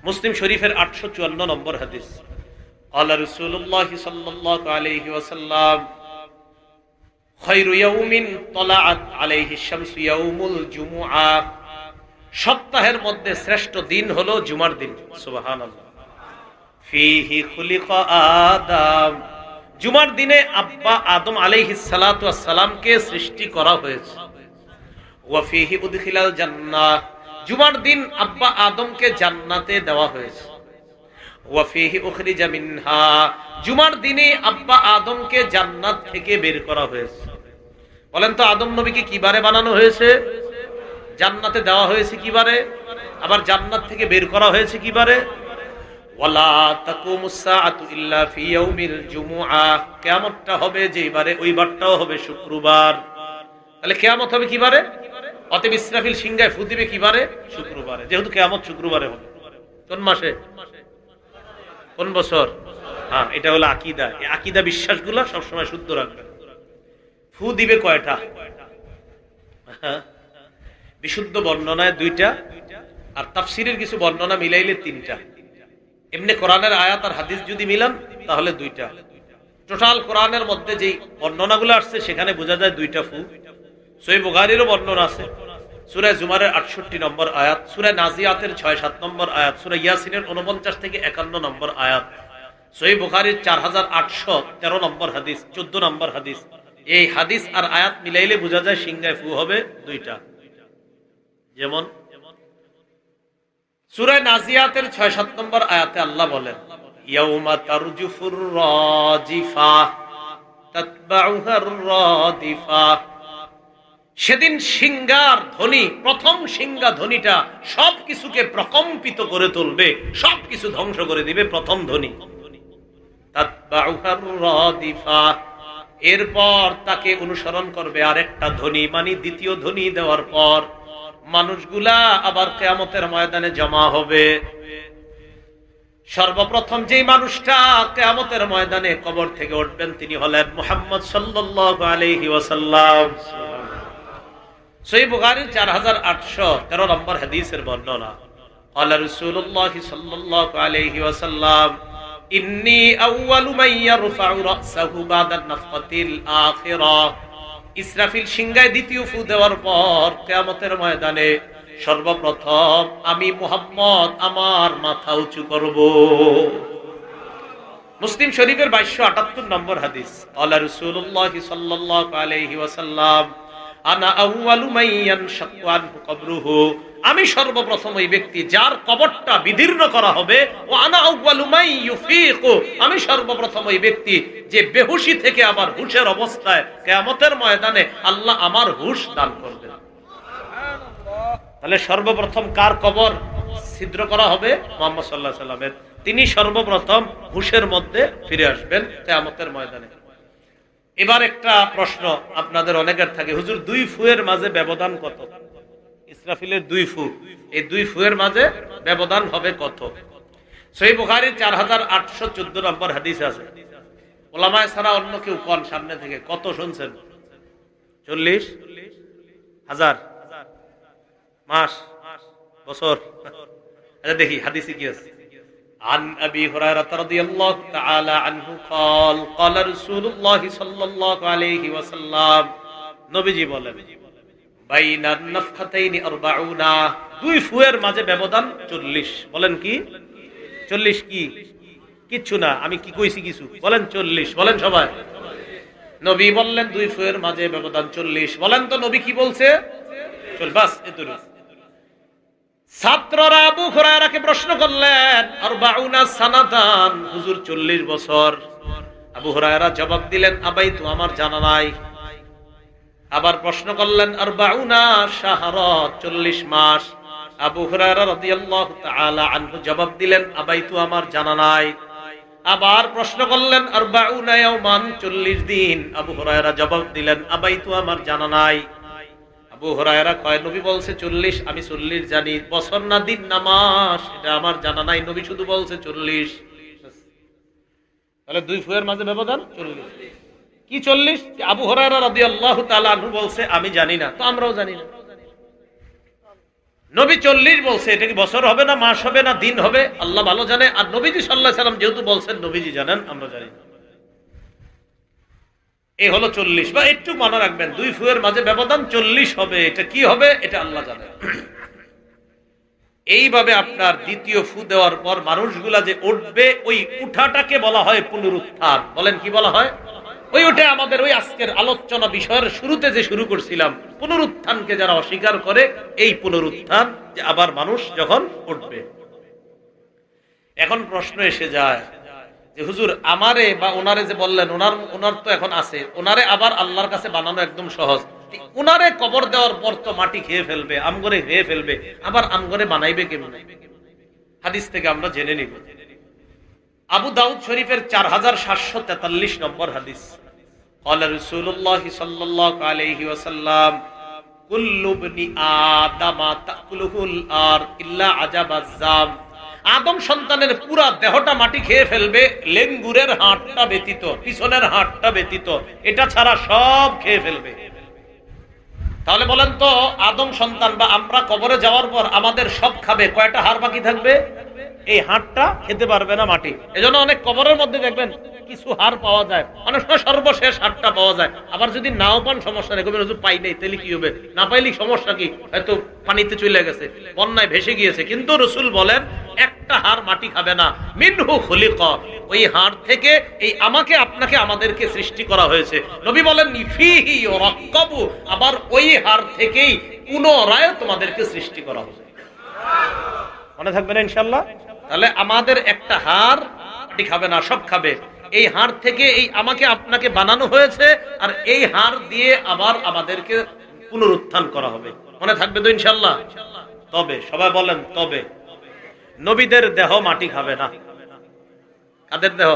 মুসলিম শরীফের 854 নম্বর হাদিস। আল্লাহ রাসূলুল্লাহ সাল্লাল্লাহু আলাইহি ওয়াসাল্লাম খায়রু ইয়াউমিন তালাআত আলাইহি শামসু ইয়াউমুল জুমুআ, সপ্তাহের মধ্যে শ্রেষ্ঠ দিন হলো জুমার দিন। সুবহানাল্লাহ। ফীহি খুলিকা আদম, জুমার দিনে আব্বা আদম আলাইহিস সালাতু ওয়াস সালামকে সৃষ্টি করা হয়েছে। ওয়া ফীহি উদখিলাল জান্নাহ, জুমার দিন আব্বা আদমকে জান্নাতে দেওয়া হয়েছে। ওয়া ফীহি উখরিজা মিনহা, জুমার দিনে আব্বা আদমকে জান্নাত থেকে বের করা হয়েছে। বলেন তো আদম নবীকে কি বারে বানানো হয়েছে? জান্নাতে দেওয়া হয়েছে কি বারে? আবার জান্নাত থেকে বের করা হয়েছে কি বারে? ওয়ালা তাকুমুস সাআতু ইল্লা ফি ইয়াউমিল জুমুআ, কিয়ামতটা হবে যেই বারে, ওই বারটাও হবে শুক্রবার। তাহলে কিয়ামত হবে কি বারে? অতএব ইসরাফিল সিংহায় ফু দিবে কি বারে? শুক্রবারে। যেহেতু কিয়ামত শুক্রবারে হবে। কোন মাসে? কোন বছর? হ্যাঁ, এটা হলো আকীদা। এই আকীদা বিশ্বাসগুলো সব সময় শুদ্ধ রাখবেন। ফু দিবে কয়টা? বিশুদ্ধ বর্ণনায় 2টা, আর তাফসীরের কিছু বর্ণনা মিলাইলে 3টা। এমনি কোরআনের আয়াত আর হাদিস যদি মিলান তাহলে 2টা। টোটাল কোরআনের মধ্যে যেই বর্ণনাগুলো আসছে সেখানে বোঝা যায় 2টা ফু। সহিহ বুখারীরও বর্ণনা আছে, সূরা জুমারের 68 নম্বর আয়াত, সূরা নাজিয়াতের 6-7 নম্বর আয়াত, সূরা ইয়াসিনের 49 থেকে 51 নম্বর আয়াত, সহিহ বুখারীর 4813 নম্বর হাদিস, 14 নম্বর হাদিস। এই হাদিস আর আয়াত মিলাইলে বোঝা যায় সিংহায় ফু হবে 2টা। যেমন সূরা নাজিয়াতের 6-7 নম্বর আয়াতে আল্লাহ বলেন, ইয়াউমা তারজুফুর রাজিফা তাতবাউহার রাদিফা, সেদিন সিংহার ধ্বনি, প্রথম সিংহা ধ্বনিটা সবকিছুকে প্রকম্পিত করে তুলবে, সবকিছু ধ্বংস করে দিবে প্রথম ধ্বনি। তাতবাউহার রাদিফা, এরপর তাকে অনুসরণ করবে আরেকটা ধ্বনি, মানে দ্বিতীয় ধ্বনি দেওয়ার পর মানুষগুলা আবার কিয়ামতের ময়দানে জমা হবে। সর্বপ্রথম যেই মানুষটা কিয়ামতের ময়দানে কবর থেকে উঠবেন তিনি হলেন মুহাম্মদ সাল্লাল্লাহু আলাইহি ওয়াসাল্লাম। সহিহ বুখারীর 4813 নম্বর হাদিসের বর্ণনা, আল্লাহ রাসূলুল্লাহ সাল্লাল্লাহু আলাইহি ওয়াসাল্লাম, ইন্নী আউয়ালু মান ইয়ারফাউ রাসাহু বাদা নাফকাতিল আখিরাহ, ইসরাফিল সিংহায় দ্বিতীয় ফু দেওয়ার পর কিয়ামতের ময়দানে সর্বপ্রথম আমি মুহাম্মদ আমার মাথা উঁচু করব। মুসলিম শরীফের 2278 নম্বর হাদিস, আল্লাহ রাসূলুল্লাহ সাল্লাল্লাহু আলাইহি ওয়াসাল্লাম, আনা আউয়ালু মান ইয়ানশাক্কু আনহু কবরুহু, আমি সর্বপ্রথম ওই ব্যক্তি যার কবরটা বিদীর্ণ করা হবে। ও আনা আউয়ালু মান ইউফিকু, আমি সর্বপ্রথম ওই ব্যক্তি যে বেহুশি থেকে আবার হুশের অবস্থায় কিয়ামতের ময়দানে আল্লাহ আমার হুশ দান করবেন। তাহলে সর্বপ্রথম কার কবর ছিদ্র করা হবে? মুহাম্মদ সাল্লাল্লাহু আলাইহি সাল্লামের। তিনি সর্বপ্রথম হুশের মধ্যে ফিরে আসবেন কিয়ামতের ময়দানে। এবার একটা প্রশ্ন আপনাদের অনেকের থাকে, হুজুর 2 ফুয়ের মাঝে ব্যবধান কত? ইসরাফিলের 2 ফু, এই 2 ফুয়ের মাঝে ব্যবধান হবে কত? সহিহ বুখারীর 4814 নম্বর হাদিস আছে। উলামায়ে ছাড়া অন্য কেউ কোন সামনে থেকে কত শুনছেন? 40,000 মাস, বছর? আচ্ছা দেখি হাদিসে কি আছে। عن أبي هريرة رضي الله تعالى عنه قال قال رسول الله صلى الله عليه وسلم, নবীজি বলেন, বাইনান নাফখাতাইনি 40, 2 ফুয়ের মাঝে ব্যবধান 40। বলেন কি 40? কি কিচ্ছু না, আমি কি কইছি কিছু? বলেন 40, বলেন সবাই। নবী বললেন 2 ফুয়ের মাঝে ব্যবধান 40। বলেন তো নবী কি বলছে? চল বাস এতটুকু। ছাত্ররা আবু হুরায়রাকে প্রশ্ন করলেন, 40 সানাতান, হুজুর 40 বছর। আবু হুরায়রা জবাব দিলেন, আবাইতু, আমার জানা নাই। আবার প্রশ্ন করলেন, 40 শাহরা, 40 মাস। আবু হুরায়রা রাদিয়াল্লাহু তাআলা আনহু জবাব দিলেন, আবাইতু, আমার জানা নাই। আবার প্রশ্ন করলেন, 40 ইয়াওমান, 40 দিন। আবু হুরায়রা জবাব দিলেন, আবাইতু, আমার জানা নাই। আবু হুরায়রা কয়, নবী বলছে 40, আমি 40 জানি, বছর না দিন না মাস এটা আমার জানা নাই, নবী শুধু বলছে 40। তাহলে 2 ফুয়ের মাঝে ব্যবধান 40। কি 40? আবু হুরায়রা রাদিয়াল্লাহু তাআলা আনহু বলছে আমি জানি না, তো আমরাও জানি না। নবী 40 বলছে, এটা কি বছর হবে না, মাস হবে না, দিন হবে, আল্লাহ ভালো জানে। আর নবীজি সাল্লাল্লাহু আলাইহি সাল্লাম যেহেতু বলছেন, নবীজি জানেন, আমরা জানি না। এই হলো 40, বা একটু মনে রাখবেন 2 ফুয়ের মাঝে ব্যবধান 40 হবে। এটা কি হবে এটা আল্লাহ জানেন। এইভাবে আপনার দ্বিতীয় ফু দেওয়ার পর মানুষগুলা যে উঠবে, ওই উঠাটাকে বলা হয় পুনরুত্থান। বলেন কি বলা হয়? ওই উঠে আমাদের ওই আজকের আলোচনা বিষয়ের শুরুতে যে শুরু করছিলাম, পুনরুত্থানকে যারা অস্বীকার করে, এই পুনরুত্থান যে আবার মানুষ যখন উঠবে। এখন প্রশ্ন এসে যায় যে হুজুর আমারে বা ওনারে যে বললেন, ওনার তো এখন আছে, ওনারে আবার আল্লাহর কাছে বানানো একদম সহজ। উনারে কবর দেওয়ার পর তো মাটি খেয়ে ফেলবে, আমগরে খেয়ে ফেলবে, আবার আমগরে বানাইবে কেমনে? হাদিস থেকে আমরা জেনে নিব। আবু দাউদ শরীফের 4743 নম্বর হাদিস। قال رسول الله صلى الله عليه وسلم كل ابن آدم تأكله الأرض إلا عجب الزام। আদম সন্তানের পুরা দেহটা মাটি খেয়ে ফেলবে, লেঙ্গুরের হাড়টা ব্যতীত, পিছনের হাড়টা ব্যতীত, এটা ছাড়া সব খেয়ে ফেলবে। তাহলে বলেন তো, আদম সন্তান বা আমরা কবরে যাওয়ার পর আমাদের সব খাবে, কয়টা হাড় বাকি থাকবে? এই হাড়টা খেতে পারবে না মাটি। এজন্য অনেক কবরের মধ্যে দেখবেন কিছু হাড় পাওয়া যায়, অনেক সময় সর্বশেষ হাড়টা পাওয়া যায়। আবার যদি নাও পান সমস্যা নেই, কবি রসুল পাই নাই, তাহলে কি হবে? না পাইলে সমস্যা কি? হয়তো পানিতে চলে গেছে, বন্যায় ভেসে গিয়েছে, কিন্তু রসুল বলেন একটা হাড় মাটি খাবে না। মিনহু খুলিক, ওই হাড় থেকে এই আমাকে আপনাকে আমাদেরকে সৃষ্টি করা হয়েছে। নবী বলেন ফিহি ইউরাক্কাবু, আবার ওই হাড় থেকেই পুনরায় তোমাদেরকে সৃষ্টি করা হবে। মনে থাকবে না ইনশাআল্লাহ? তাহলে আমাদের একটা হাড় মাটি খাবে না, সব খাবে। এই হাড় থেকে এই আমাকে আপনাকে বানানো হয়েছে, আর এই হাড় দিয়ে আবার আমাদেরকে পুনরুত্থান করা হবে। মনে থাকবে তো ইনশাআল্লাহ? তবে সবাই বলেন তবে নবীদের দেহ মাটি খাবে না। কাদের দেহ?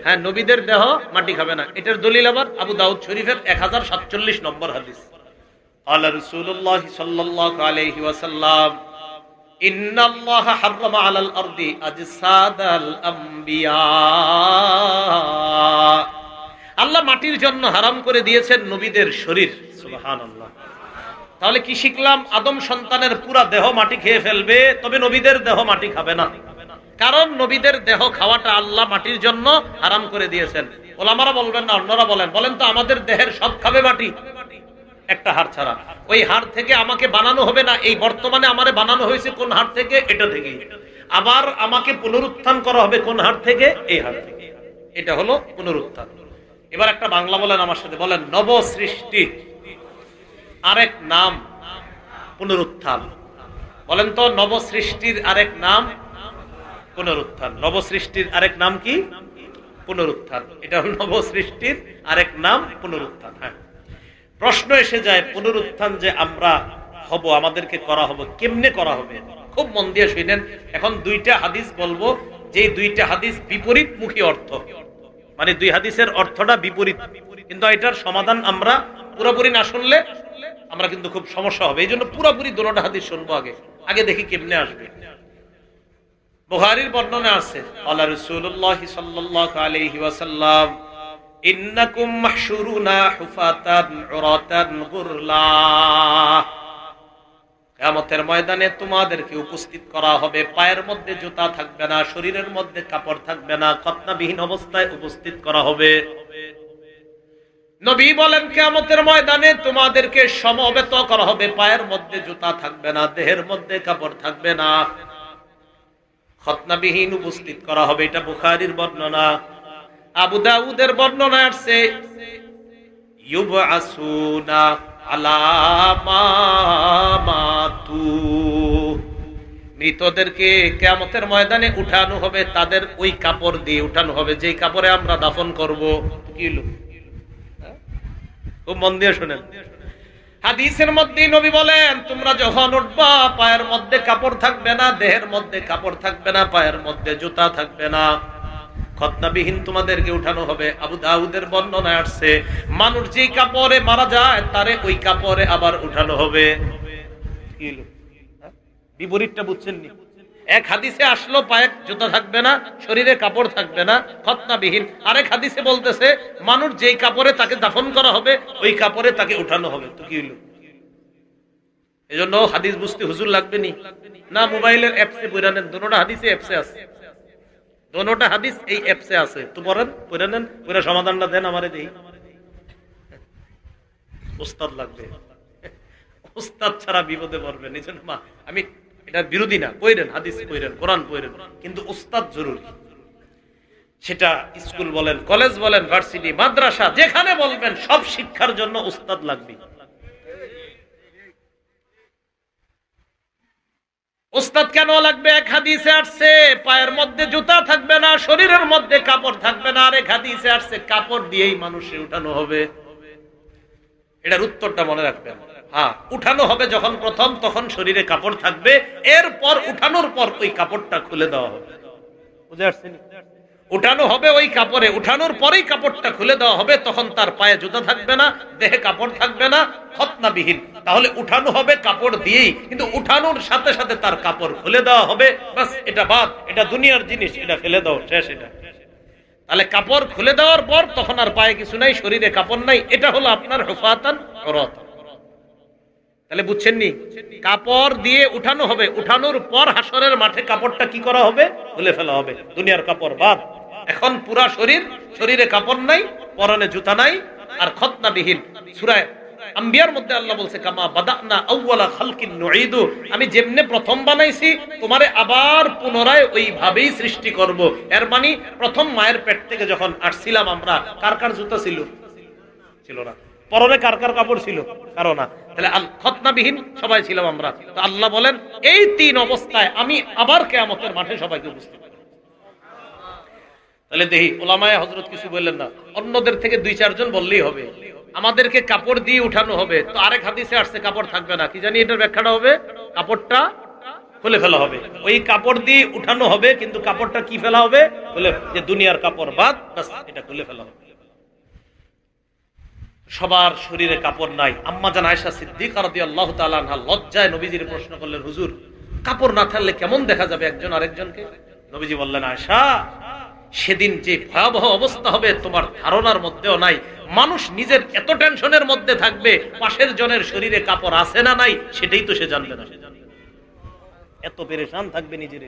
হ্যাঁ, নবীদের দেহ মাটি খাবে না। এটার দলিল আবার আবু দাউদ শরীফের 1047 নম্বর হাদিস। قال رسول الله صلى الله عليه وسلم إن الله حرم على الأرض أجساد الأنبياء। আল্লাহ মাটির জন্য হারাম করে দিয়েছেন নবীদের শরীর। সুবহানাল্লাহ। তাহলে কি শিখলাম? আদম সন্তানের পুরা দেহ মাটি খেয়ে ফেলবে, তবে নবীদের দেহ মাটি খাবে না। কারণ নবীদের দেহ খাওয়াটা আল্লাহ মাটির জন্য হারাম করে দিয়েছেন। ওলামারা বলবেন না, অন্যরা বলেন তো আমাদের দেহের সব খাবে মাটি, একটা হাড় ছাড়া। ওই হাড় থেকে আমাকে বানানো হবে না। এই বর্তমানে আমারে বানানো হয়েছে কোন হাড় থেকে? এটা থেকে। আবার আমাকে পুনরুত্থান করা হবে কোন হাড় থেকে? এই হাড় থেকে। এটা হলো পুনরুত্থান। এবার একটা বাংলা বলেন আমার সাথে, বলেন নবসৃষ্টি আরেক নাম পুনরুত্থান। বলেন তো নবসৃষ্টির আরেক নাম পুনরুত্থান। নবসৃষ্টির আরেক নাম কি? পুনরুত্থান। এটা হলো নবসৃষ্টির আরেক নাম পুনরুত্থান। হ্যাঁ, প্রশ্ন এসে যায় পুনরুত্থান যে আমরা হব, আমাদেরকে করা হবে, কেমনে করা হবে? খুব মন দিয়ে শুনেন। এখন দুইটা হাদিস বলবো, যে দুইটা হাদিস বিপরীতমুখী অর্থ, মানে দুই হাদিসের অর্থটা বিপরীত, কিন্তু এটার সমাধান আমরা পুরোপুরি না শুনলে আমরা কিন্তু খুব সমস্যা হবে। এই জন্য পুরোপুরি দুটো হাদিস শুনবো আগে দেখি কেমনে আসবে। বুখারীর বর্ণনা আছে, আল্লাহ রাসূলুল্লাহ সাল্লাল্লাহু আলাইহি ওয়াসাল্লাম ইন্নাকুম মাহশুরুনা হুফাতান উরাতান গুরলা। কিয়ামতের ময়দানে তোমাদেরকে উপস্থিত করা হবে, পায়ের মধ্যে জুতা থাকবে না, শরীরের মধ্যে কাপড় থাকবে না, খতনাবিহীন অবস্থায় উপস্থিত করা হবে। নবী বলেন কিয়ামতের ময়দানে তোমাদেরকে সমবেত করা হবে, পায়ের মধ্যে জুতা থাকবে না, দেহের মধ্যে কাপড় থাকবে না, খতনাবিহীন উপস্থিত করা হবে। এটা বুখারীর বর্ণনা। আবু দাউদের বর্ণনা আছে ইউবআসুনা আলা মা মাতু, মৃতদেরকে কিয়ামতের ময়দানে উঠানো হবে, তাদের ওই কাপড় দিয়ে উঠানো হবে যেই কাপড়ে আমরা দাফন করব। কি হলো? খুব মন দিয়ে শুনেন। হাদিসের মধ্যে নবী বলেন তোমরা যখন উঠবা, পায়ের মধ্যে কাপড় থাকবে না, দেহের মধ্যে কাপড় থাকবে না, পায়ের মধ্যে জুতা থাকবে না, খতনাবিহীন তোমাদেরকে উঠানো হবে। আবু দাউদের বর্ণনায় আসছে মানুষ যেই কাপড়ে মারা যায় তারে ওই কাপড়ে আবার উঠানো হবে। কি হলো? বিপরীতটা বুঝছেন নি? এক হাদিসে আসলো পায়ে জুতা থাকবে না, শরীরে কাপড় থাকবে না, খতনাবিহীন। আরেক হাদিসে বলতেছে মানুষ যেই কাপড়ে তাকে দাফন করা হবে ওই কাপড়ে তাকে উঠানো হবে। তো কি হলো? এজন্য হাদিস বুঝতে হুজুর লাগবে নি না, মোবাইলের অ্যাপসে পড়ে নেন, দুটোটা হাদিসে অ্যাপসে আছে, দুটোটা হাদিস এই অ্যাপসে আছে, তো পড়েন, পড়ে নেন, পড়ে সমাধানটা দেন আমারে দেই। উস্তাদ লাগবে, উস্তাদ ছাড়া বিপদে পড়বেন। এই জন্য আমি এটা বিরোধী না, পড়েন হাদিস, পড়েন কোরআন, পড়েন, কিন্তু উস্তাদ জরুরি। সেটা স্কুল বলেন, কলেজ বলেন, ভার্সিটি, মাদ্রাসা, যেখানে বলবেন সব শিক্ষার জন্য উস্তাদ লাগবে। উস্তাদ কেন লাগবে? এক হাদিসে আসছে পায়ের মধ্যে জুতা থাকবে না, শরীরের মধ্যে কাপড় থাকবে না, আর এক হাদিসে আসছে কাপড় দিয়েই মানুষে উঠানো হবে। এটার উত্তরটা মনে রাখবেন। হ্যাঁ, উঠানো হবে যখন প্রথম, তখন শরীরে কাপড় থাকবে, এরপর উঠানোর পর ওই কাপড়টা খুলে দেওয়া হবে। বুঝে আসছেন? উঠানো হবে ওই কাপড়ে, উঠানোর পরেই কাপড়টা খুলে দেওয়া হবে, তখন তার পায়ে জুতা থাকবে না, দেহে কাপড় থাকবে না, খতনাবিহীন। তাহলে উঠানো হবে কাপড় দিয়েই, কিন্তু উঠানোর সাথে সাথে তার কাপড় খুলে দেওয়া হবে। বাস, এটা বাদ, এটা দুনিয়ার জিনিস, এটা ফেলে দাও, শেষ এটা। তাহলে কাপড় খুলে দেওয়ার পর তখন আর পায়ে কিছু নাই, শরীরে কাপড় নাই, এটা হলো আপনার হুফাতান উরাতান। তাহলে বুঝছেন নি? কাপড় দিয়ে উঠানো হবে, উঠানোর পর হাসরের মাঠে কাপড়টা কি করা হবে? খুলে ফেলা হবে, দুনিয়ার কাপড় বাদ। এখন পুরা শরীর, শরীরে কাপড় নাই, পরনে জুতা নাই, আর খতনাবিহীন। সূরা আম্বিয়ার মধ্যে আল্লাহ বলছে, কামা বাদানা আউওয়ালা খালকিন নুঈদু, আমি যেমনে প্রথম বানাইছি তোমারে আবার পুনরায় ওইভাবেই সৃষ্টি করব। এর মানে প্রথম মায়ের পেট থেকে যখন আসছিলাম আমরা, কার কার জুতা ছিল? ছিল না। পরনে কার কার কাপড় ছিল? কারো না। তাহলে খতনাবিহীন সবাই ছিলাম আমরা। তো আল্লাহ বলেন, এই তিন অবস্থায় আমি আবার কিয়ামতের মাঠে সবাইকে উপস্থিত করব। তাহলে দেখি ওলামায়ে হযরত কিছু বললেন না, অন্যদের থেকে 2-4 জন বললেই হবে। আমাদেরকে কাপড় দিয়ে উঠানো হবে, তো আরেক হাদিসে আসছে কাপড় থাকবে না, কি জানি এটার ব্যাখ্যাটা হবে, কাপড়টা খুলে ফেলা হবে। ওই কাপড় দিয়ে উঠানো হবে, কিন্তু কাপড়টা কি ফেলা হবে? খুলে, যে দুনিয়ার কাপড় বাদ, বাস এটা খুলে ফেলা হবে। সবার শরীরে কাপড় নাই। আম্মা জান আয়েশা সিদ্দিকা রাদিয়াল্লাহু তাআলা আনহা লজ্জায় নবীজির প্রশ্ন করলেন, হুজুর কাপড় না থাকলে কেমন দেখা যাবে একজন আরেকজনকে? নবীজি বললেন, আয়েশা সেদিন যে ভয়াবহ অবস্থা হবে তোমার ধারণার মধ্যেও নাই। মানুষ নিজের এত টেনশনের মধ্যে থাকবে, পাশের জনের শরীরে কাপড় আছে না নাই সেটাই তো সে জানবে না, এত পেরেশান থাকবে নিজের।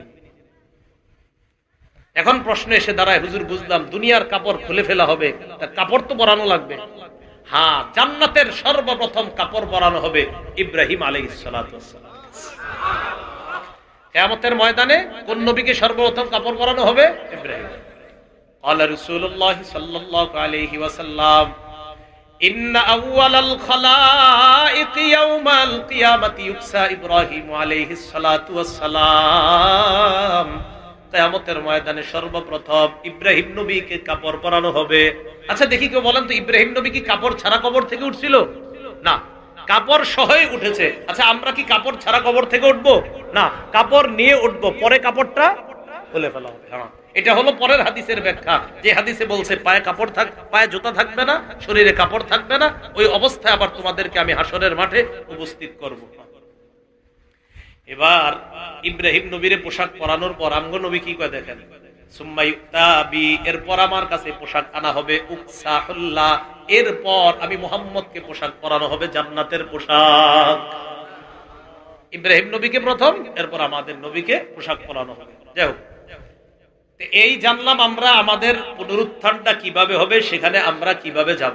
এখন প্রশ্ন এসে দাঁড়ায়, হুজুর বুঝলাম দুনিয়ার কাপড় খুলে ফেলা হবে, তা কাপড় তো পরানো লাগবে। হ্যাঁ, জান্নাতের সর্বপ্রথম কাপড় পরানো হবে ইব্রাহিম আলাইহিস সালাতু ওয়াস সালাম। কিয়ামতের ময়দানে কোন নবীকে সর্বপ্রথম কাপড় পরানো হবে? ইব্রাহিম। قال رسول الله صلى الله عليه وسلم ان اول الخلائق يوم القيامه يكسى ابراهيم عليه الصلاه والسلام। কিয়ামতের ময়দানে সর্বপ্রথম ইব্রাহিম নবীকে কাপড় পরানো হবে। আচ্ছা দেখি কেউ বলেন তো, ইব্রাহিম নবী কি কাপড় ছাড়া কবর থেকে উঠছিল? না, কাপড় সহই উঠেছে। আচ্ছা আমরা কি কাপড় ছাড়া কবর থেকে উঠবো? না, কাপড় নিয়ে উঠবো, পরে কাপড়টা খুলে ফেলা হবে। হ্যাঁ, এটা হলো পরের হাদিসের ব্যাখ্যা, যে হাদিসে বলছে পায়ে কাপড় থাক, পায়ে জুতা থাকবে না, শরীরে কাপড় থাকবে না, ওই অবস্থায় আবার তোমাদেরকে আমি হাসরের মাঠে উপস্থিত করব। এবার ইব্রাহিম নবীরে পোশাক পরানোর পর আমগো নবী কি কয় দেখেন, সুম্মা ইউতাবি, এরপর আমার কাছে পোশাক আনা হবে, উকসাহুল্লাহ, এরপর আমি মুহাম্মদকে পোশাক পরানো হবে, জান্নাতের পোশাক। ইব্রাহিম নবীকে প্রথম, এরপর আমাদের নবীকে পোশাক পরানো হবে। যাই হোক, এই জানলাম আমরা আমাদের পুনরুত্থানটা কিভাবে হবে, সেখানে আমরা কিভাবে যাব।